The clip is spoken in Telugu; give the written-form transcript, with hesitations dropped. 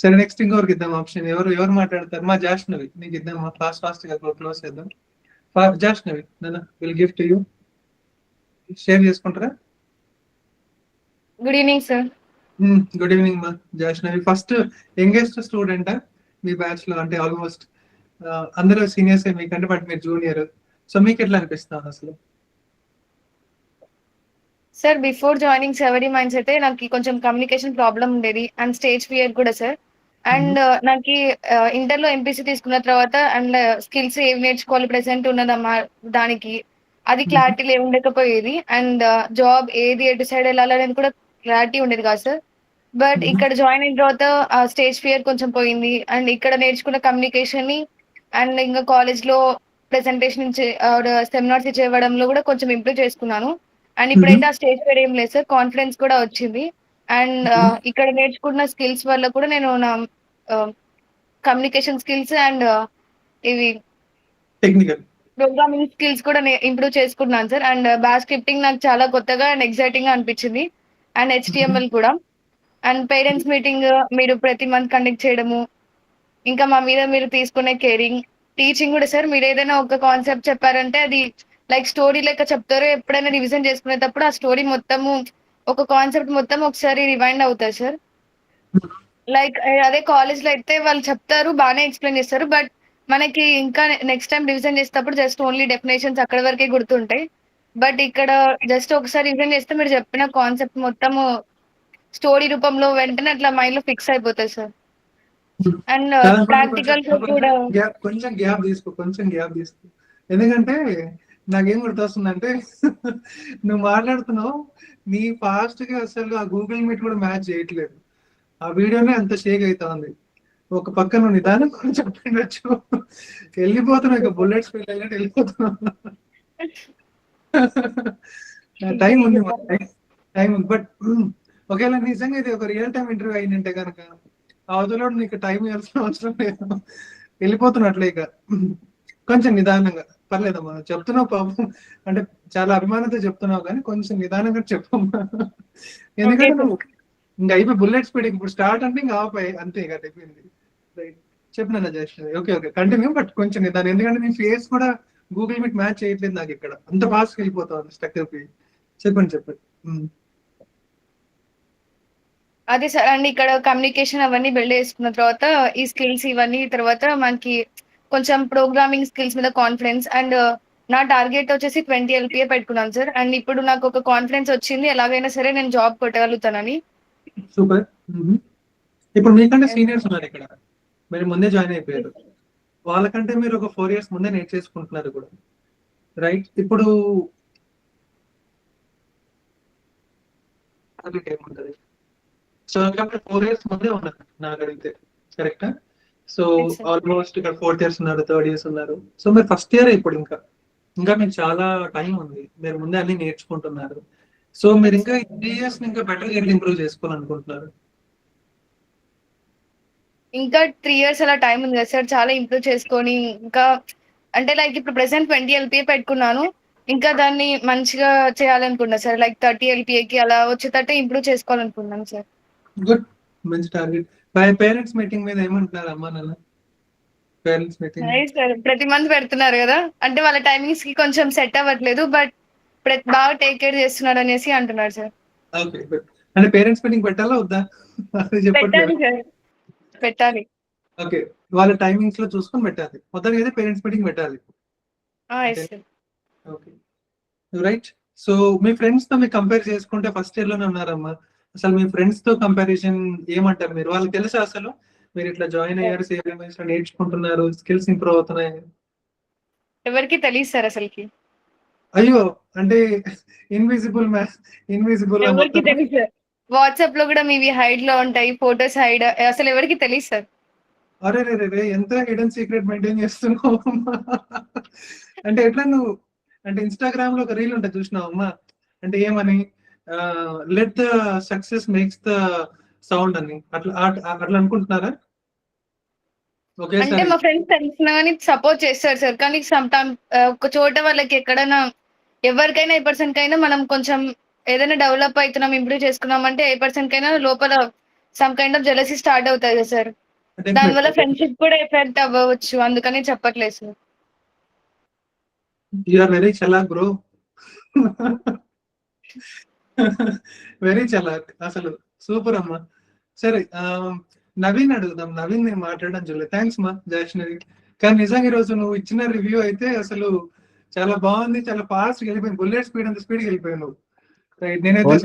సరే నెక్స్ట్ ఇంకొకరికి ఇద్దాం ఆప్షన్. ఎవరు ఎవరు మాట్లాడతారు? మా జాష్నవి నీకు ఇద్దాం. ఫాస్ట్ గా క్లోజ్ చేద్దాం. జాష్నవి నాన్న విల్ గిఫ్ట్ యూ. షేర్ చేసుకుంటారా? Good evening sir. Good evening మా జాష్నవి. ఫస్ట్ యంగెస్ట్ స్టూడెంట్ మీ బ్యాచ్ లో? అంటే ఆల్మోస్ట్ అందరూ సీనియర్స్ మీకంటే, బట్ మీరు జూనియర్. సో మీకు ఎట్లా అనిపిస్తుంది అసలు? సార్ బిఫోర్ జాయినింగ్ సెవెరీ మైండ్స్ అయితే నాకు కొంచెం కమ్యూనికేషన్ ప్రాబ్లం ఉండేది అండ్ స్టేజ్ ఫియర్ కూడా సార్. అండ్ నాకు ఇంటర్లో ఎంపీసీ తీసుకున్న తర్వాత అండ్ స్కిల్స్ ఏవి నేర్చుకోవాలి ప్రెసెంట్ ఉన్నదమ్మా దానికి అది క్లారిటీ ఉండకపోయేది. అండ్ జాబ్ ఏది ఎటు సైడ్ వెళ్ళాలనేది కూడా క్లారిటీ ఉండేది కాదు సార్. బట్ ఇక్కడ జాయిన్ అయిన తర్వాత ఆ స్టేజ్ ఫియర్ కొంచెం పోయింది. అండ్ ఇక్కడ నేర్చుకున్న కమ్యూనికేషన్ ని అండ్ ఇంకా కాలేజ్ లో ప్రెసెంటేషన్ సెమినార్స్ ఇచ్చేవ్వడంలో కూడా కొంచెం ఇంప్రూవ్ చేసుకున్నాను. అండ్ ఇప్పుడైతే ఆ స్టేజ్ ఫియర్ ఏం లేదు సార్, కాన్ఫిడెన్స్ కూడా వచ్చింది. అండ్ ఇక్కడ నేర్చుకున్న స్కిల్స్ వల్ల కూడా నేను నా కమ్యూనికేషన్ స్కిల్స్ అండ్ ఇవి టెక్నికల్ ప్రోగ్రామింగ్ స్కిల్స్ కూడా ఇంప్రూవ్ చేసుకున్నాను సార్. అండ్ బ్యాష్ స్క్రిప్టింగ్ నాకు చాలా కొత్తగా అండ్ ఎక్సైటింగ్ గా అనిపించింది. అండ్ హెచ్టిఎంఎల్ కూడా. అండ్ పేరెంట్స్ మీటింగ్ మీరు ప్రతి మంత్ కండక్ట్ చేయడము, ఇంకా మా మీద మీరు తీసుకునే కేరింగ్, టీచింగ్ కూడా సార్. మీరు ఏదైనా ఒక కాన్సెప్ట్ చెప్పారంటే అది లైక్ స్టోరీ లెక్క చెప్తారు. ఎప్పుడైనా రివిజన్ చేసుకునేటప్పుడు ఆ స్టోరీ మొత్తము ఒక కాన్సెప్ట్ మొత్తం ఒకసారి రివైండ్ అవుతాయి సార్. లైక్ అదే కాలేజ్ లో అయితే వాళ్ళు చెప్తారు, బాగానే ఎక్స్ప్లెయిన్ చేస్తారు. బట్ మనకి ఇంకా నెక్స్ట్ టైం రివిజన్ చేసేటప్పుడు జస్ట్ ఓన్లీ డెఫినేషన్స్ అక్కడ వరకే గుర్తుంటాయి. బట్ ఇక్కడ జస్ట్ ఒకసారి రివిజన్ చేస్తే మీరు చెప్పిన కాన్సెప్ట్ మొత్తము స్టోరీ రూపంలో వెంటనే అట్లా మైండ్ లో ఫిక్స్ అయిపోతాయి సార్. అండ్ ప్రాక్టికల్ కూడా కొంచెం గ్యాప్ తీసుకో. ఎందుకంటే నాకేం గుర్తొస్తుందంటే నువ్వు మాట్లాడుతున్నావు, నీ ఫాస్ట్ గా అసలు ఆ గూగుల్ మీట్ కూడా మ్యాచ్ చేయట్లేదు. ఆ వీడియోనే అంత షేక్ అవుతా ఉంది. ఒక పక్క నువ్వు నిదానం కూడా చెప్పిండొచ్చు. వెళ్ళిపోతున్నావు, ఇక బుల్లెట్స్ వెళ్ళినట్టు వెళ్ళిపోతున్నావు. టైం ఉంది, టైం ఉంది. బట్ ఒకవేళ నిజంగా ఇది ఒక రియల్ టైం ఇంటర్వ్యూ అయిందంటే కనుక అవతల నీకు టైం ఇవ్వాల్సిన అవసరం లేదు, వెళ్ళిపోతున్నట్లే. ఇక కొంచెం నిదానంగా పర్లేదమ్మా చెప్తున్నావు పాపం. అంటే చాలా అభిమానంతో చెప్తున్నావు, కానీ కొంచెం నిదానంగా చెప్పమ్మా. ఎందుకంటే నువ్వు ఇంకా అయిపోయి బుల్లెట్ స్పీడ్ ఇప్పుడు స్టార్ట్ అంటే ఇంకా ఆపాయి అంతే, ఇక అయిపోయింది. రైట్, చెప్పినా జస్ట్. ఓకే కంటిన్యూ, బట్ కొంచెం నిదానం. ఎందుకంటే నీ ఫేస్ కూడా గూగుల్ మీట్ మ్యాచ్ చేయట్లేదు నాకు. ఇక్కడ అంత ఫాస్ట్ వెళ్ళిపోతావు స్టక్ అయిపోయి. చెప్పండి. అదే సార్. అండ్ ఇక్కడ కమ్యూనికేషన్ అవన్నీ బిల్డ్ చేసుకున్న తర్వాత ఈ స్కిల్స్ ఇవన్నీ తర్వాత మనకి కొంచెం ప్రోగ్రామింగ్ స్కిల్స్ మీద కాన్ఫిడెన్స్. అండ్ నా టార్గెట్ వచ్చేసి 20 LPA పెట్టుకున్నాను సార్. అండ్ ఇప్పుడు నాకు ఒక కాన్ఫిడెన్స్ వచ్చింది, ఎలాగైనా సరే నేను జాబ్ కొట్టగలుగుతానని. సూపర్. ఇప్పుడు మీకంటే సీనియర్స్ ఉన్నారు ఇక్కడ, మీరు ముందే జాయిన్ అయిపోయారు. వాళ్ళకంటే మీరు ఒక 4 years ముందే నేర్చేసుకుంటున్నారు కూడా, రైట్? ఇప్పుడు ఏముంటది? సో కాబట్టి 4 years ముందే ఉన్నారు నాకు అడిగితే, కరెక్టా? సో ఆల్మోస్ట్ ఇక్కడ 4th years ఉన్నారు, 3rd years ఉన్నారు. సో మీరు ఫస్ట్ ఇయర్ ఇప్పుడు ఇంకా మీకు చాలా టైం ఉంది, మీరు ముందే అన్ని నేర్చుకుంటున్నారు. సో మీరు ఇంకా 3 years ఇంకా బెటర్ గా ఇంప్రూవ్ చేసుకోవాలనుకుంటున్నారు. ఇంకా 3 years అలా టైం ఉంది కదా సార్, చాలా ఇంప్రూవ్ చేసుకొని ఇంకా అంటే లైక్ ఇప్పుడు ప్రెసెంట్ 20 LPA పెట్టుకున్నాను. ఇంకా దాన్ని మంచిగా చేయాలనుకున్నా సార్. లైక్ 30 LPAకి అలా వచ్చేటట్టు ఇంప్రూవ్ చేసుకోవాలనుకున్నాను సార్. గుడ్, మంచి టార్గెట్. పేరెంట్స్ మీటింగ్ మీద ఏమంటున్నారు అమ్మా నాన్న? పేరెంట్స్ మీటింగ్ సార్ ప్రతి మంత్ పెడుతున్నారు కదా, అంటే వాళ్ళ టైమింగ్స్ కి కొంచెం సెట్ అవ్వట్లేదు. బట్ బాగా టేక్ కేర్ చేస్తున్నాడు అనేసి అంటున్నారు సార్. ఓకే, అంటే పేరెంట్స్ మీటింగ్ పెట్టాలా వద్దా? పెట్టాలి సార్, పెట్టాలి. ఓకే, వాళ్ళ టైమింగ్స్ లో చూసుకొని పెట్టాలి. మొత్తానికి అయితే పేరెంట్స్ మీటింగ్ పెట్టాలి. Okay, right. సో మీ ఫ్రెండ్స్ తో మీరు కంపేర్ చేసుకుంటే ఫస్ట్ ఇయర్ లోనే ఉన్నారమ్మా. అసలు మీ ఫ్రెండ్స్ తో కంపారిజన్ ఏమంటారు మీరు? వాళ్ళకి తెలుసా అసలు మీరు ఇట్లా జాయిన్ అయ్యారు, సేమ్ నేర్చుకుంటున్నారు, స్కిల్స్ ఇంప్రూవ్ అవుతున్నాయి? ఎవరికి తెలియదు సార్ అసలుకి. అయ్యో, అంటే ఇన్విజిబుల్ ఎవరికి తెలియదు సార్. వాట్సాప్ లో కూడా మీవి హైడ్ లో ఉంటాయి, ఫోటోస్ హైడ్. అసలు ఎవరికి తెలియదు సార్. అరే రే రే, ఎంత హిడెన్ సీక్రెట్ మెయింటైన్ చేస్తున్నావు. అంటే ఎట్లా నువ్వు, అంటే ఇన్స్టాగ్రామ్ లో ఒక రీల్ ఉంటుంది చూసినావు అమ్మా, అంటే ఏమని, let the success makes the sound అని, అట్లా అట్లా అనుకుంటున్నారా? అంటే ఒకేసారి మా ఫ్రెండ్స్ తెలిసిన కానీ సపోర్ట్ చేస్తారు సార్. కానీ సమ్ టైమ్ ఒక చోట వాళ్ళకి ఎక్కడైనా ఎవరికైనా ఏ పర్సన్ కైనా మనం కొంచెం ఏదైనా డెవలప్ అవుతున్నాం, ఇంప్రూవ్ చేసుకున్నాం అంటే ఏ పర్సన్ కైనా లోపల some kind of jealousy start అవుతుంది కదా సార్. దానివల్ల ఫ్రెండ్షిప్ కూడా ఎఫెక్ట్ అవ్వచ్చు, అందుకని చెప్పట్లేదు సార్. యు ఆర్ వెరీ చలాక్ బ్రో. వెరీ చలాక్ అసలు. సూపర్ అమ్మా. సరే నవీన్ అడుగుదాం. నవీన్ నేను మాట్లాడడం చూడలేదు. థ్యాంక్స్ మా జయశ్నరి. కానీ నిజంగా ఈరోజు నువ్వు ఇచ్చిన రివ్యూ అయితే అసలు చాలా బాగుంది. చాలా ఫాస్ట్ వెళ్ళిపోయింది. బుల్లెట్ స్పీడ్ అంత స్పీడ్ వెళ్ళిపోయావు నువ్వు. నేనైతే